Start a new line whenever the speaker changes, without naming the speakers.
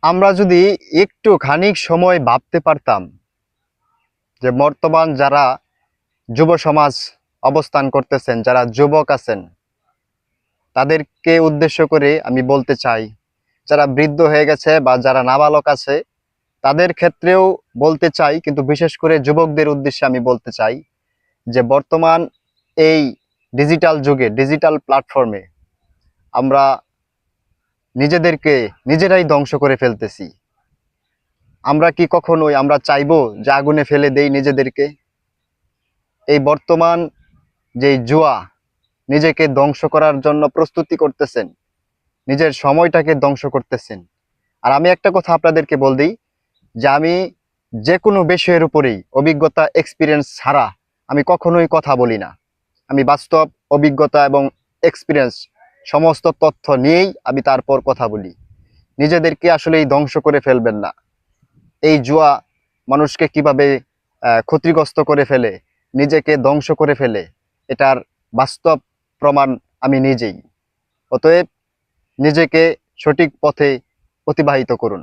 আমরা যদি একটু খানিক সময় ভাবতে পারতাম যে বর্তমান যারা যুব সমাজ অবস্থান করতেছেন, যারা যুবক আছেন, তাদেরকে উদ্দেশ্য করে আমি বলতে চাই, যারা বৃদ্ধ হয়ে গেছে বা যারা নাবালক আছে তাদের ক্ষেত্রেও বলতে চাই, কিন্তু বিশেষ করে যুবকদের উদ্দেশ্যে আমি বলতে চাই যে বর্তমান এই ডিজিটাল যুগে, ডিজিটাল প্ল্যাটফর্মে আমরা নিজেদেরকে নিজেরাই ধ্বংস করে ফেলতেছি। আমরা কি কখনোই আমরা চাইবো যে আগুনে ফেলে দেই নিজেদেরকে? এই বর্তমান যে জুয়া নিজেকে ধ্বংস করার জন্য প্রস্তুতি করতেছেন, নিজের সময়টাকে ধ্বংস করতেছেন। আর আমি একটা কথা আপনাদেরকে বল দিই যে আমি যে কোনো বিষয়ের উপরেই অভিজ্ঞতা, এক্সপিরিয়েন্স ছাড়া আমি কখনোই কথা বলি না। আমি বাস্তব অভিজ্ঞতা এবং এক্সপিরিয়েন্স সমস্ত তথ্য নিয়েই আমি তারপর কথা বলি। নিজেদেরকে আসলেই ধ্বংস করে ফেলবেন না। এই জুয়া মানুষকে কিভাবে ক্ষতিগ্রস্ত করে ফেলে, নিজেকে ধ্বংস করে ফেলে, এটার বাস্তব প্রমাণ আমি নিজেই। অতএব নিজেকে সঠিক পথে অতিবাহিত করুন।